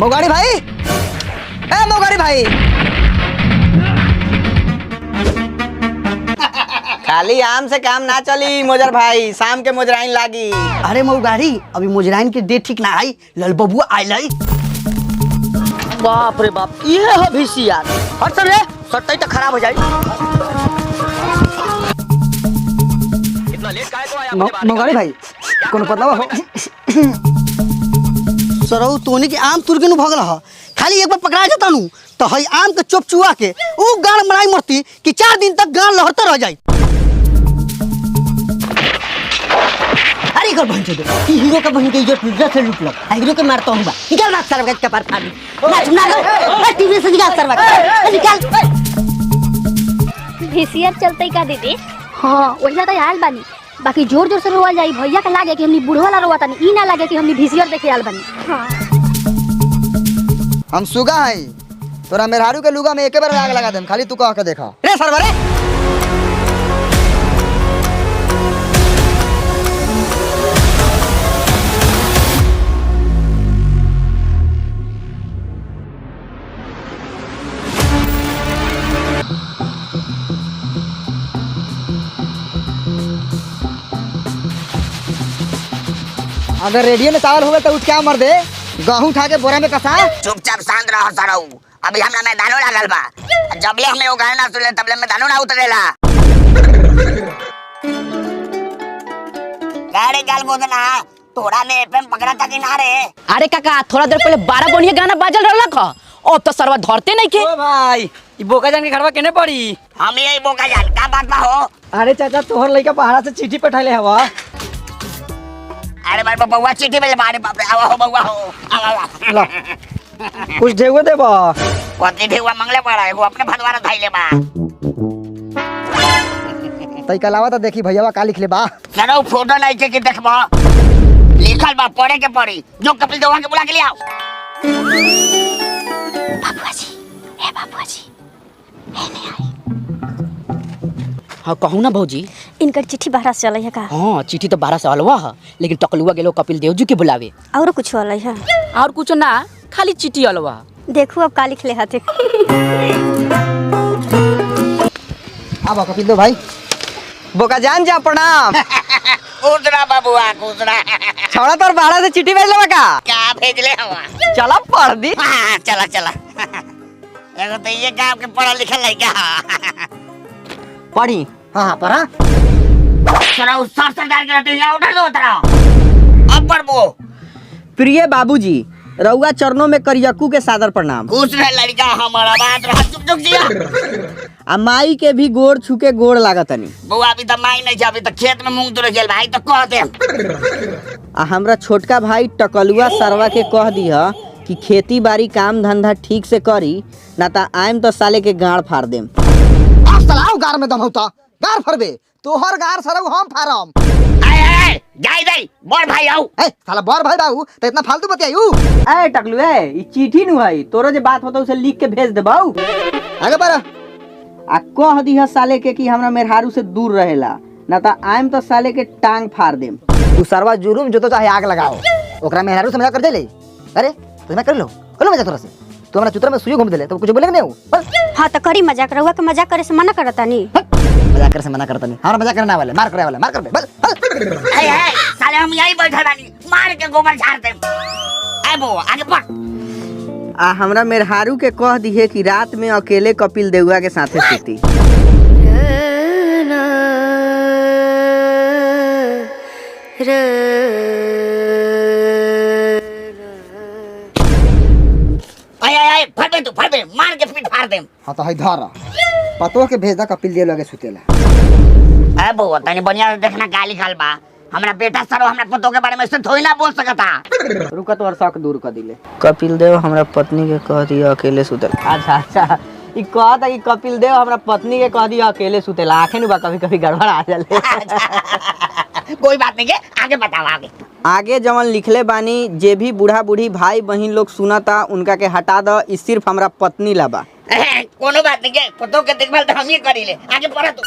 मोगाड़ी भाई, ए मोगाड़ी भाई। खाली आम से काम ना चली मोजर भाई, शाम के मोजराइन लागी। अरे मोगाड़ी अभी मोजराइन के डेट ठीक ना आई, लल बबुआ आइल है। बाप रे बाप, ये है भिसियार। हट रे, सट्टाई तो खराब हो जाए। इतना लेट काहे को आया? मोगाड़ी भाई कोनो पता हो सरऊ तोनी के आम तुर के नु भगल ह, खाली एक बार पकड़ा जाता नु तो हई आम के चोप चुआ के ऊ गाड़ मराई मरती कि 4 दिन तक गाड़ लहरता रह जाई। अरे कर बहन चोद की हीरो का बहन के इज्जत लुटला से लुटला, हीरो के मारता हूं बा। निकाल बात सरवा के पार फाड़ी ना ना टीवी से निकाल सरवा निकाल। भिसियर चलते का दीदी? हाँ वही तो आयल बानी, बाकी जोर जोर से रोवल जाई। भैया के लागे कि हमनी बुढ़वा ला रोवा तनी, ई ना लागे कि हमनी भिसियर देखे आयल बानी। हाँ हम सुगा हई, तोरा मेहरारू के लुगा में एके बार आग लगा देम, खाली तू कह के देखा। रे सरवा रे अगर रेडियो में चावल होगा तो उठ क्या मर दे, गेहूं उठा के बोरा में कसा। चुपचाप शांत रह सरऊ। अभी हमरा मैदानो लागल बा, जबले हमें वो गाना ना सुने तबले मैदानो ना उतरेला। गाड़ी गाल बोदना तोरा ने एफएम पकड़ा था कि ना रे? अरे काका थोड़ा देर पहले 12 बढ़िया गाना बाजल रहला का, अब तो सरवा धरते नहीं के। ओ भाई ई बोका जान के घरवा केने पड़ी? हम यही बोका जान का बात बा हो। अरे चाचा तोहर लइका पहाड़ा से चिट्ठी पठाइले हवा। अरे बाबा बउआ चिट्ठी में मारे बाप रे। आवा हो बउआ हो, आवा कुछ ढेगो देबा। कति ढेउआ मंगले पड़ा है, वो अपने भदवारा धाइले बा। तई कलावा तो देखी भैया का लिख ले बा। सरऊ फोटो नहीं के देखबा, लिखल बा पढ़े के पड़ी। जो कपिल देवा के बुला के ले आओ। बाबूआ जी, ए बाबूआ जी हाँ कहूँ ना भौजी, इनकर चिट्ठी बाहर से चल है का? हाँ चिट्ठी तो 12 से अलवा है, लेकिन टकलुआ गेलो कपिल देव जी के बुलावे। और कुछ वाला है? और कुछ ना, खाली चिट्ठी अलवा। देखो अब का लिख ले हाथे। अब कपिल दो भाई बोका जान जा प्रणाम। खुदरा बाबूआ खुदरा। छोड़ा तोर पहाड़ा से चिट्ठी भेज लेबा का? क्या भेजले हवा? चला पढ़ दी। हाँ, चला चला। एगो तो ये काम के पढ़ा लिखल लइका। पढ़ी। हाँ हाँ पढ़ा। सरऊ सर डाल के रटे यहाँ उठा दो तरा। अब पढ़बो। प्रिय बाबूजी, रउआ चरणों में करियक्कू के सादर प्रणाम। खुश रह लड़का हमारा, बात रहा चुप चुप जिया। आ माई के भी गोड़ छुके गोड़ लागतनी। बउआ अभी तो माई नहीं जा, अभी तो खेत में मूंग तोड़ गेल भाई, तो कह दे। आ हमरा छोटका भाई टकलुआ सरवा के कह दिया कि खेती बाड़ी काम धंधा ठीक से करी, ना ता आइम तो साले के गाड़ फाड़ देम। सलाव गार में दम होता, गार फरबे तोहर गार सरऊ हम फारम। आए जाई दई बड़ भाई आओ। ए साला बड़ भाई बाबू तो इतना फालतू बतियायू। ए टकलू ई चिट्ठी नु है, तोरो जे बात होता उसे लिख के भेज देबाऊ। आगे बढ़। आ कह दिया साले के कि हमरा मेहरारू से दूर रहेला, ना ता आइम तो साले के टांग फाड़ देम। तू सरवा जुर्म जो तो चाहे आग लगाओ, ओकरा मेहरारू से मजाक कर देले। अरे तो मैं कर लो मजाक तोरा से। तू हमरा चुतरा में सुई घूम देले तो कुछ बोलेगा नहीं हो? हाँ तो करी मजाक, रहुआ के मजाक करे से मना करता नहीं। मजाक करे से मना करता नहीं, हमारा मजाक करने वाले मार करे वाले मार कर दे बस। आए साले हम यही बैठे बानी, मार के गोबर झाड़ दे। आए बो आगे बढ़। आ हमरा मेहरारू के कह दिए कि रात में अकेले कपिल देउआ के साथे सूती। आए फट दे मार के पीठ फाड़ दे। हाँ तो हई धर पतो के भेज दा कपिल देव लगे सुतेला। आए बो तनी बढ़िया देखना गाली खाल बा। हमरा बेटा सरो हमरा पतो के बारे में से थोड़ी ना बोल सकता। रुका तो शक दूर कर दिले। कपिल देव हमरा पत्नी के कह दिया अकेले सुतेल। अच्छा ई कहता कि कपिल देव हमरा पत्नी के कह दिया अकेले सुतेला। आखे नु बा कभी कभी गड़बड़ आ जाले। कोई बात नहीं के आगे बताओ आगे। आगे जवन लिखले बानी, जे भी बूढ़ा बूढ़ी भाई बहन लोग सुनता उनका के हटा द, ई सिर्फ हमरा पत्नी ला बा। कोनो बात नहीं के पतो के देखभाल तो हम ही करीले। आगे पढ़ा तू।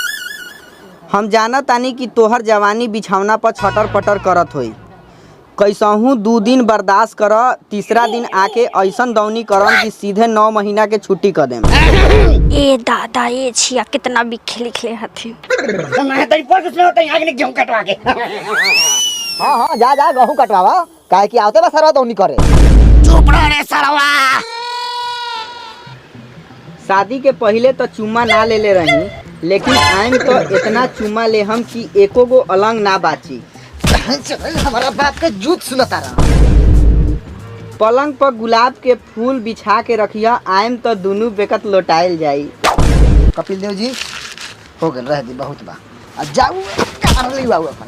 हम जानत तानी कि तोहर जवानी बिछौना पर छटर पटर करत होई, कैसहू 2 दिन बर्दाश्त कर, तीसरा दिन आके ऐसन दौनी करम कि सीधे 9 महीना के छुट्टी कर देम। ए दादा ए छिया कितना बिखे लिखले हथिन। मैं तरी पर कुछ नहीं होता आगे गेहूं कटवा के। हाँ हाँ जा जा गेहूं कटवावा, काहे कि आवते बा सरवा दौनी करे। चुप रह रे सरवा। शादी के पहले तो चुम्मा ना ले रही, लेकिन आइम तो इतना चुम्मा ले हम कि एको गो अलंग ना बाची। हमारा बाप के जूत सुनता रहा। पलंग पर गुलाब के फूल बिछा के रखिया, आइम तो दोनों बेकत लौटाइल जाई। कपिल देव जी हो गए, रह दी बहुत बा। अब जाऊ कर ली बाबू अपना।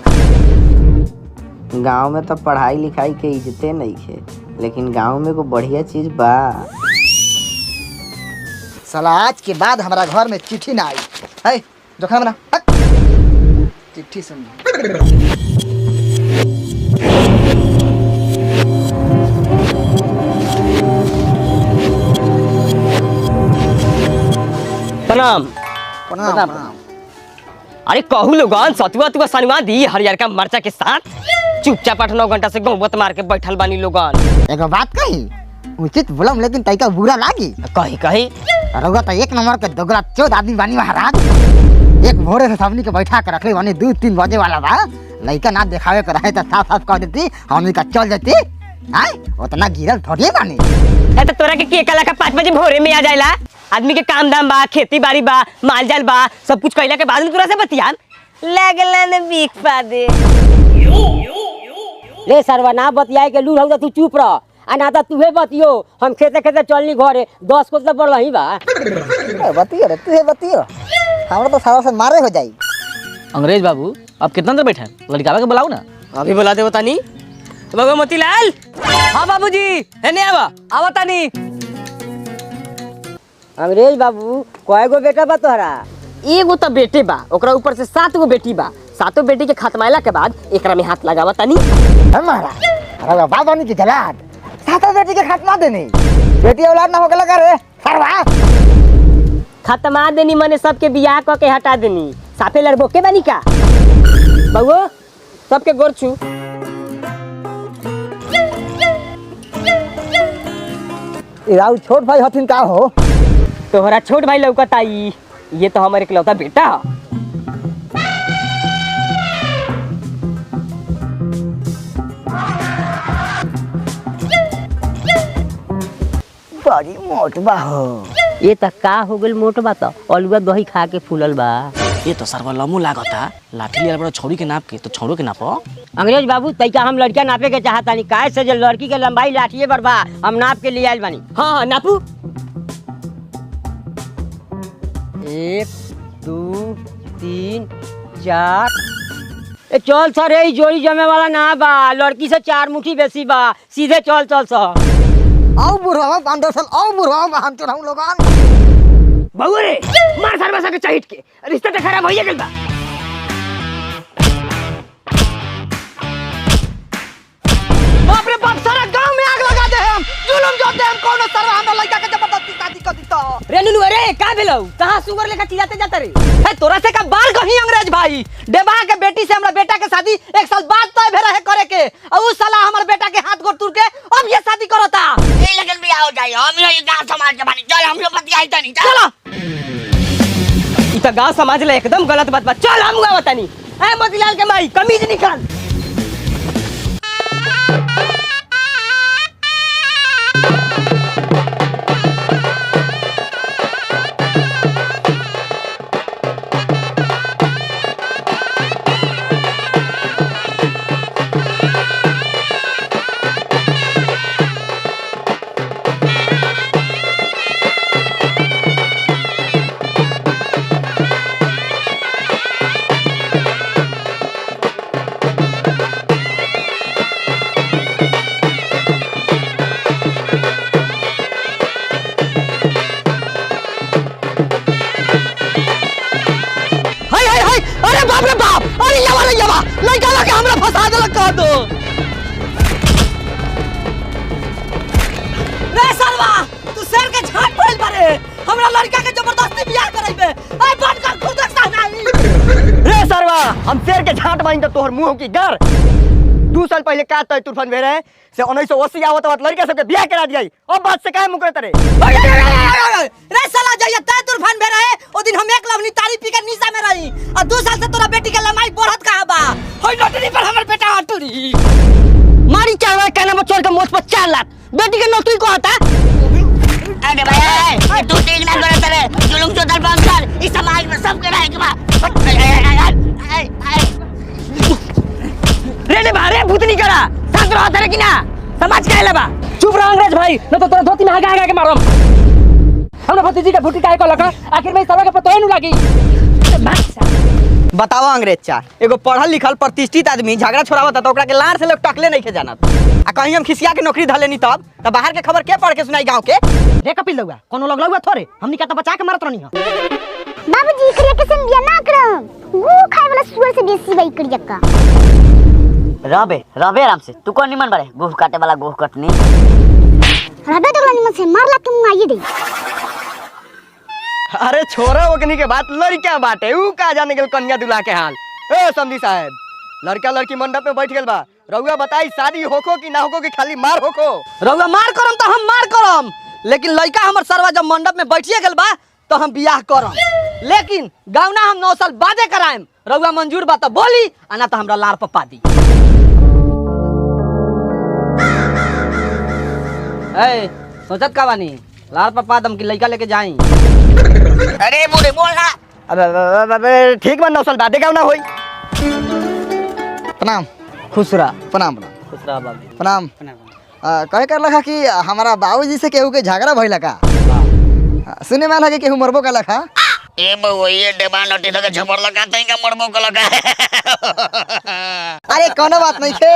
गांव में तो पढ़ाई लिखाई के इज्जते नहीं है, लेकिन गांव में को बढ़िया चीज बा। साला आज के बाद हमारा घर में चिट्ठी ना आई है, जो खाना चिट्ठी सुन। प्रणाम। प्रणाम। अरे कहू लोगन सतुआ तुआ सनवा दी हरियर का मरचा के साथ। चुपचाप 8-9 घंटा से गौबत मार के बैठल बानी लोगन। एगो बात कही, उचित बोलम लेकिन तैका बुरा लागी। कही कही रउआ तो 1 नंबर के दोगला चोद आदमी बानी महाराज। एक भोरे से सबनी के बैठा के रखले बानी, 2-3 बजे वाला बा। लइका ना दिखावे के रहे तो साफ साफ कह देती, हमनी का चल जाती। आय उतना गिरल थोड़ी बानी। ए तो तोरा के कला का 5 बजे भोरे में आ जाएला। आदमी के काम दाम बा, खेती बाड़ी बा, माल जाल बा, सब कुछ कइला के बाद में तोरा से बतियान लागला ने बीक पा दे। ले सरवा ना बतियाए के लूर हो तू चुप रह, आ ना तो तुहे बतियो। हम खेते खेते चलनी घरे, 10 को तो बढ़ रही बा। बतियो रे तू बतियो, हमरा तो सारा से मारे हो जाई। अंग्रेज बाबू अब कितना देर बैठे, लड़का के बुलाओ ना। अभी बुला दे बतानी। बाबू मोतीलाल। हाँ बाबूजी एने आवा आवा तानी। अंग्रेज बाबू कय गो बेटा बा तोहरा? एगो तो बेटे बा, ओकरा ऊपर से 7 गो बेटी बा। 7 बेटी के खत्माइला के बाद एकरा में हाथ लगावा तानी। हमारा अरे बाबा नी की जलाद 7 बेटी के खात्मा देनी, बेटी औलाद ना हो गला करे सरवा। खत्मा देनी मने सबके बियाह क के हटा देनी। साफे लड़बो के बानी का बाबू, सबके गोर छू। इराउ छोट भाई हथिन का हो? तोहरा छोट भाई लौकत आई, ये तो हमारे इकलौता बेटा है। बड़ी मोट बा हो। ये त का हो गइल मोट बा त अलुआ दही खा के फूलल बा। ये तो सरवा लमू लागता, लाठी लिया बड़ा छौड़ी के नाप के, तो छौड़ो के नापो। अंग्रेज बाबू तैका हम लड़का नापे के चाहतानी, काहे से जे लड़की के लंबाई लाठिए पर बा, हम नाप के ले आइल बानी। हाँ हाँ नापू। 1 2 3 4। ए चल सर, ए जोड़ी जमे वाला ना बा, लड़की से 4 मुट्ठी बेसी बा। सीधे चल चल सर। आओ बुढ़वा 5 साल आओ बुढ़वा हम तो हम लोगन। बाबू रे मार सरबसा के चहिट के, रिश्ता तो खराब होइए गेल बा। बाप रे बाप, सारा गांव में आग लगा दे हम। जुलुम जो दे हम कोनो सरवा हमरा लइका के जबरदस्ती शादी कर दितो। रे नुनु रे का भेलौ, कहां सुगर लेके चिल्लाते जाता रे? है तोरा से का बाल कहीं अंग्रेज भाई। देबा के बेटी से हमरा बेटा के शादी 1 साल बाद तय भेला है करे के, और उ साला हमर बेटा के हाथ गोड़ तुर के अब ये शादी करता। ए लगन बियाह हो जाई, हम ये गांव समाज के बानी। चल हम लोग बतियाई तनी चलो। ई त गांव समाज ले एकदम गलत बात बा। चल हम गांव बतानी। ए मोतीलाल के माई कमीज निकाल। अरे बाप रे बाप, अरे यवा लइका लगे हमरा फंसा देलक कह दो। रे सरवा तू शेर के झाट फैल बारे, हमरा लड़का के जबरदस्ती बियाह करैबे। ए बंद कर खुद के सहनाई। रे सरवा हम शेर के झाट बानी तो तोहर मुंह की गर। 2 साल पहले का तय तूफान भेरे से 1980 आवत आवत लड़का सबके बियाह करा दिया अब बात से काहे मुकरे तरे रे साला जइया तय तूफान भे रहे ओ दिन हम एक लवनी तारी पी के निशा में रही और 2 साल से तोरा बेटी के लमाई बढ़त कहां बा होई नौकरी पर हमर बेटा हटुरी मारी चावा कहना में चोर के मोछ पर 4 लाख बेटी के नौकरी को हता अरे भाई तू ठीक ना करे तेरे जुलुम चोदल बंद कर इस समाज में सब के रहे के बा रे भारे भूतनी करा साथ रहा तेरे की ना समाज काहे लेबा चुप रह अंग्रेज भाई न तो तोरा धोती में आगा के मारम हमरा भतीजी के फुटी काहे को लगा आखिर में सब के पतो न लागी बताओ अंग्रेज चा एगो पढ़ल लिखल प्रतिष्ठित आदमी झगड़ा छोड़ावत त ओकरा के लाड़ से लोग टकले नहीं के जानत आ कहीं हम खिसिया के नौकरी धले नहीं तब त बाहर के खबर के पढ़ के सुनाई गांव के रे कपिल लउआ कोनो लगलउआ थोरे हमनी का त बचा के मारत रहनी ह बाबूजी करिया के संग बिया ना करम वो खाए वाला सुअर से बेसी वही करिया का रबे आराम से तू कौन निमन बारे गोह काटे वाला गोह कटनी रबे तो निमन से मारला तुम आइए दे अरे छोरा ओकनी के बात लड़का बाटे ऊ का जाने गेल कन्या दुल्हा के हाल ए समधी साहब लड़का लड़की मंडप में बैठ गेल बा रउआ बताई शादी होखो कि ना होखो कि खाली मार होखो रउआ मार करम त हम मार करम लेकिन लइका हमर सरवा जब मंडप में बैठिए गेल बा तो हम बियाह करम लेकिन गावना हम 9 साल बादे कराएम रउआ मंजूर बा त बोली आना त हमरा लार पप्पा दी ए सोचत का बानी लार पप्पा दम की लइका लेके जाई अरे बूढ़े बोल ना अबे ठीक बा 9 साल बादे गावना होई प्रणाम खुश रह प्रणाम खुश रह बाबू प्रणाम कहे कर लखा कि हमारा बाबूजी से केहू के झगड़ा भइल का सुने में लगे केहू मरबो का लखा ए बो ये डेबा नटी तो झपड़ लगा तई का मरबो को लगा अरे कोनो बात नहीं थे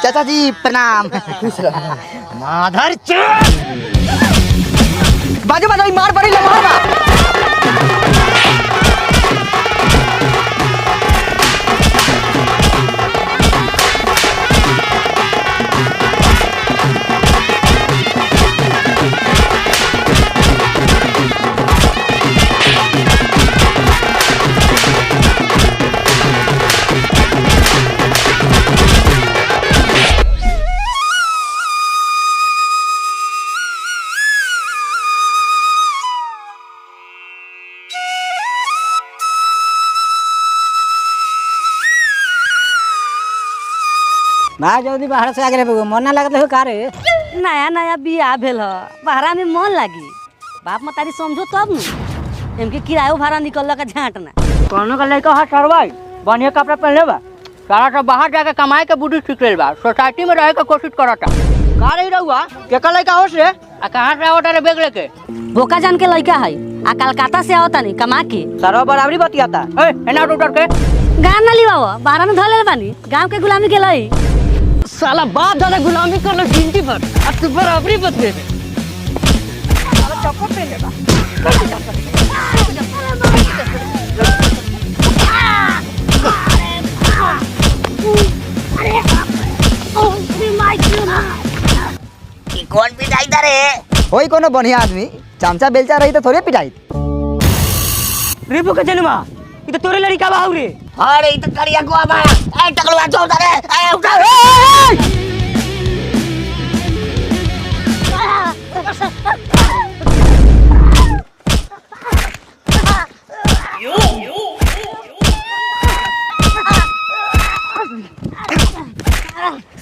चाचा जी प्रणाम माधर बाजू बाजू मार पड़ी ले मार भाई जल्दी बाहर से आगे रे मन ना लागत हो का रे नया नया बियाह भेल ह भाड़ा में मन लागी बाप मतारी समझो तब न इनके किरायो भाड़ा निकल का झांट ना कोनो का लड़का हाथ सरवाई बढ़िया कपड़ा पहन लेबा सारा सब बाहर जाके कमाए के बुद्धि सीख लेल बा सोसाइटी में रहे के कोशिश करता का रही रहुआ के का लड़का होश रे आ कहां से आवत रे बेग लेके बोका जान के लड़का है आ कलकत्ता से आवता नहीं कमा के सारा बराबरी बतियाता ए एना उतर के गान ना लिवाओ बाहर में धले बानी गांव के गुलामी के लई साला बाप दादा गुलामी कर लो जिंदगी भर अब तू बराबरी बदले कि कौन पिटाई दा रे होई कोनो बढ़िया आदमी चमचा बेलचा रही तो थोड़े पिटाई रिपु के जन्मा ई तो तोरे लड़का बाऊ रे अरे ई तो करिया को बा ए टकलवा छोड़ दे ए उठा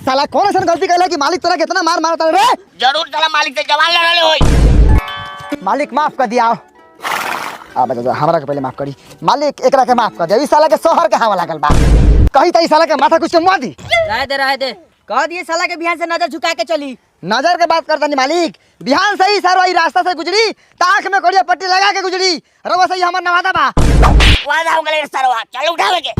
साला कौन ऐसा गलती कैला कि मालिक तोरा कितना मार मारता रे जरूर साला मालिक से जवान लड़ले होई मालिक माफ कर दिया आ बता हमरा के पहले माफ करी मालिक एकरा के माफ कर दे ई साला के शहर के हवा लागल बा कही त ई साला के माथा कुछ मार दी रह दे कह दिए साला के बिहान से नजर झुका के चली नजर के बात करता नहीं मालिक बिहान से ही सर वही रास्ता से गुजरी ताख में कोड़िया पट्टी लगा के गुजरी रवा से ही हमर नवादा बा वादा हो गले सरवा चल उठावे के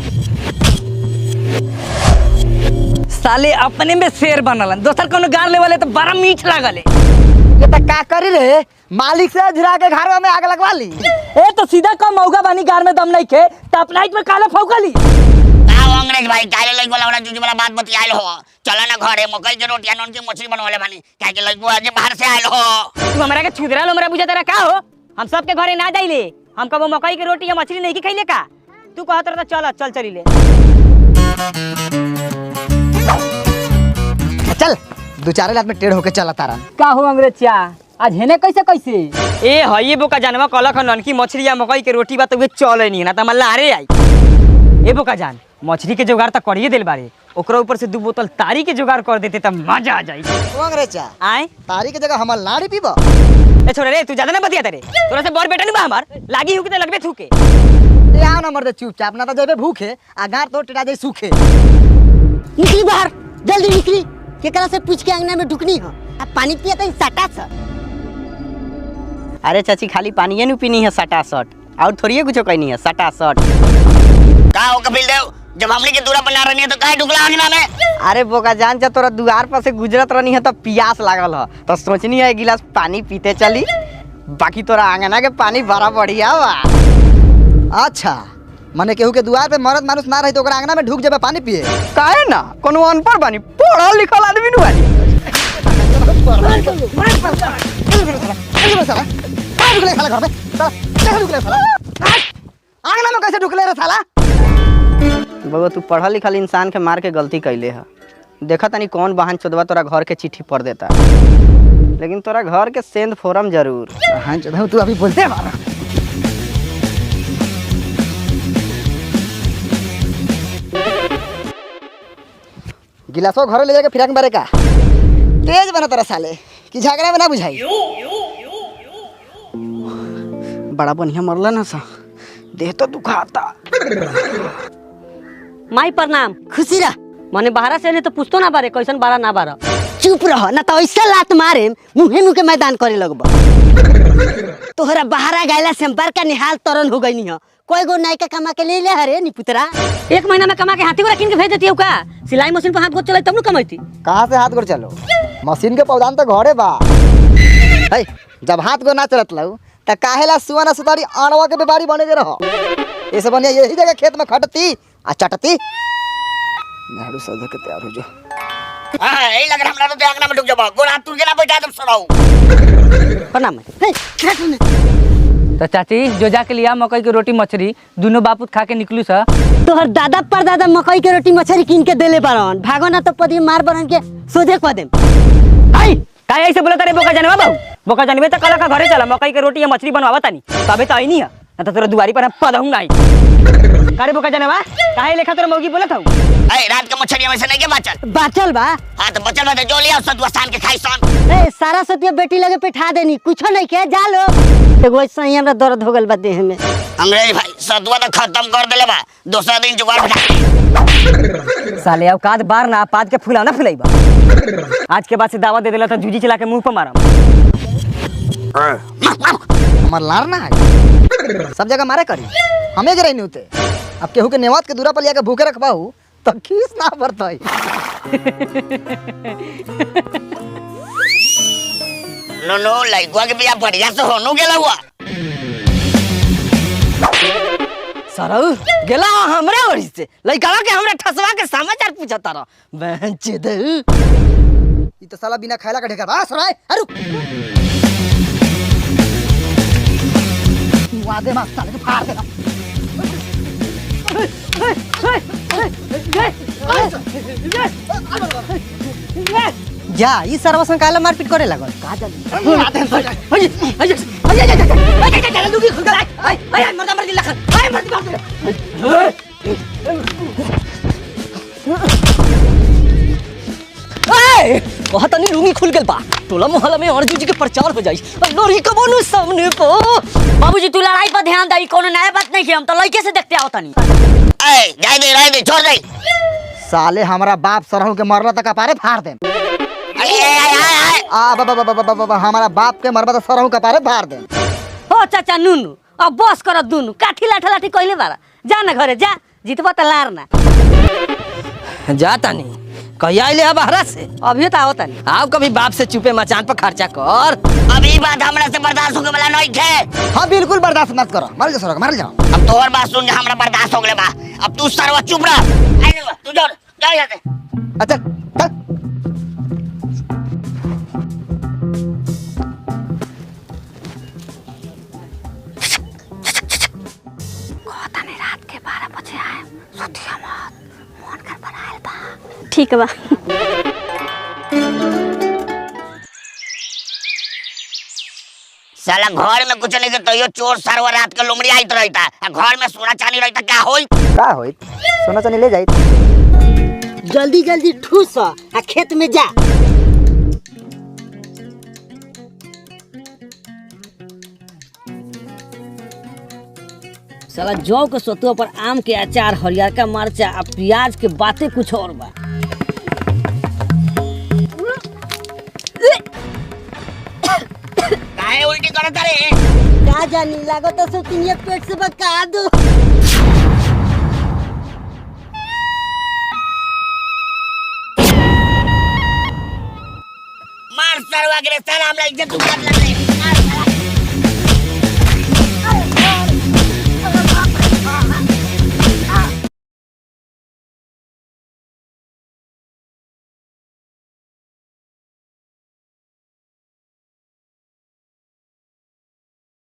साले अपने में शेर बनलन दोसर कोनो गार लेवले तो बड़ा मीठ लागले ये त का करी रे मालिक से झुरा के घरवा में आग लगवा ली ए तो सीधा कम मौका बानी गार में दम नहीं के टॉप लाइट में काला फौकली आओ अंग्रेज भाई काले लइक वाला वाला जुजी वाला बात बतियाइल हो चला ना घरे मकई के रोटी नॉन की मछली बनवाले बानी काहे के लइक आज बाहर से आइल हो तू हमरा के छुदरा हमरा बुझा तेरा का हो हम सब के घरे ना जाइले हम कबो मकई के रोटी या मछली नहीं की खइले का तू कहत रह चल चल चली ले दो चार लात में टेढ़ होके चला तारा। का हो अंग्रेज चा आज हेने कैसे कैसे ए हई बोका जानवा कलख ननकी मछली या मकई के रोटी बा तो वे चले नहीं ना त मल्ला अरे आई ए बोका जान मछली के जुगाड़ त करिए दिल बारे ओकरा ऊपर से 2 बोतल तारी के जुगाड़ कर देते त मजा आ जाई। ओ अंग्रेजा आए तारी के जगह हमर लाड़ी पीबो। ए छोरे रे तू ज्यादा ना बतिया तेरे तोरा से बड़ बेटा नहीं बा हमार लागी हुके त लगबे थूके ए आओ ना मर्दे चुपचाप ना तो जेबे भूखे आ गार तो टेढ़ा जाई सूखे। निकली बाहर जल्दी निकली केकरा से पूछ के अंगना में ढुकनी हो अब पानी पिया तो सटा सा। अरे चाची खाली पानी नु पीनी है सटा सट और थोड़ी कुछ कहनी है सटा सट। का हो कपिल देव जब हमने के दूरा बना रही है तो काहे ढुकला अंगना में? अरे बोका जान जा तोरा दुआर पर से गुजरत रहनी है तो प्यास लागल है तो सोचनी है एक गिलास पानी पीते चली बाकी तोरा आंगना के पानी बड़ा बढ़िया बा। अच्छा माने केहू के द्वार पे मरद मानुस ना रही तो ओकरा आंगना में ढुक जाबे पानी पिए। काहे ना कोनो अनपढ़ बानी पढ़ल लिखल आदमी नु बानी। आंगना में कैसे ढुकले रे साला? बाबा तू पढ़ल लिखल इंसान के मार के गलती कैले है देखा तनी कौन बहन चोदवा तोरा घर के चिट्ठी पढ़ देता लेकिन तोरा घर के सेंध फोरम जरूर। हाँ चोदवा तू अभी बोलते मारा। गिलासो घर ले जाके फिराक बारे का तेज बना तेरा साले कि झगड़ा में ना बुझाई। बड़ा बढ़िया मरला ना सा देह तो दुखाता। माई प्रणाम खुशी रह माने बाहरा से नहीं तो पूछतो ना बारे कैसन बारा ना बारा। चुप रह ना तो ऐसा लात मारे मुहे मुहे मैदान करे लगबा। तोहरा बहारा गैला से बड़का निहाल तरन हो गई हो कोई गो नायका कमा के ले ले हरे नी पुतरा 1 महीना में कमा के हाथी को किन के भेज देती हो का सिलाई मशीन पर हाथ गोद चलाई तब न कमाईती। कहाँ से हाथ गोड़ चलो मशीन के पौधान तो घरे बा। है जब हाथ गोड़ ना चलत लऊ त काहेला सुअना सुतारी आणवा के व्यापारी बने के रहो। ये सब बनिया यही जगह खेत में खटती आ चटती नाड़ू सौदा के तैयार हो जो। हां यही लग रहा हमरा तो अंगना में ढुक जाबो गोड़ हाथ तुर के ना बैठा दम सराऊ। प्रणाम तो चाची जो जाके लिया मकई की रोटी मछली दोनों बापूत खा के निकलू सा। तोहर दादा परदादा मकई के रोटी मछली किन के देले बारन भागो ना तो पदी मार बरन के सोझे क देम। आई का ऐसे बोला तारे बोका जानवा बाबू बोका जानवे तो कल का घरे चला मकई के रोटी या मछली बनवावा तानी तबे तो आई नहीं है ना तो तोरा दुआरी पर पदहू नहीं कारे बोका जानवा काहे लेखा तोरा मौगी बोलत हूं। ए रात के मछली में से नहीं के बाचल बाचल बा हां तो बचल बा जो लिया सतुआ सान के खाई सन। ए सारा सतिया बेटी लगे बैठा देनी कुछो नहीं के जा लो एगो ऐसा ही हमरा दर्द हो गल बा देह में। अंग्रेज भाई सतुआ तो खत्म कर देले बा दूसरा दिन जुगाड़ बैठा साले औकात बार ना पाद के फुलाना फुलाईबा आज के बाद से दावा दे देला तो जूजी चला के मुंह पर मारम। हमार लार ना है सब जगह मारे करी हमें जरा नहीं होते अब केहू के नेवात के दूरा पर लिया के भूखे रखबाऊ तो खीस ना बरतई। नो नो लइकवा के बिया बढ़िया से होनु गेला हुआ सरऊ गेला हमरे ओरी से लइकावा के हमरे ठसवा के समाचार पूछता रह बेंच दे ई तो साला बिना खाइला का ढेका बा सराय अरु वादे मा साले के फाड़ देना। जा ई सर्वसन काला मारपीट करे लागल का बहुत नहीं लूंगी खुल गेल बा टोला मोहल्ला में अर्जुन जी के प्रचार हो जाई लोरी कबोनु सामने को। बाबूजी तू लड़ाई पर ध्यान दई कोनो नया बात नहीं है हम तो लड़के से देखते आओ तनी। ए जाय दे रह दे छोड़ दे साले हमारा बाप सरहू के मरला तक पारे फाड़ दे। आ बाबा हमारा बाप के मरबा तो सरहू के पारे फाड़ दे। हो चाचा नुनु अब बस कर दुनु काठी लाठा लाठी कइले बारा जा ना घरे जा जीतबा त लार ना जा तानी कहिया आइले अब बहरा से अभी तो आओ तनी आओ कभी बाप से चुपे मचान पर खर्चा कर। अभी बात हमरा से बर्दाश्त होके वाला नहीं थे। हाँ बिल्कुल बर्दाश्त मत करो मर जा सरो मर जाओ। अब तोहर बात सुन के हमरा बर्दाश्त हो गेले बा अब तू सरवा चुप रह आई तू जा यहाँ से। अच्छा चल रात के 12 बजे आए सुतिया मत मन कर बनाएल बा ठीक बा। साला घर में कुछ नहीं के तो चोर सरवा रात के लोमड़ी आइत रहता आ घर में सोना चांदी रहता क्या होई का होई सोना चांदी ले जाई जल्दी जल्दी ठूस आ खेत में जा। साला जौ के सतुआ पर आम के अचार, हरियर का मरचा आ प्याज के बातें कुछ और बा। काहे उल्टी करत रे? का जानी लागत तो सुतिनिया पेट से बका दो। मार सरवा के साला हमरा इज्जत उतार ले।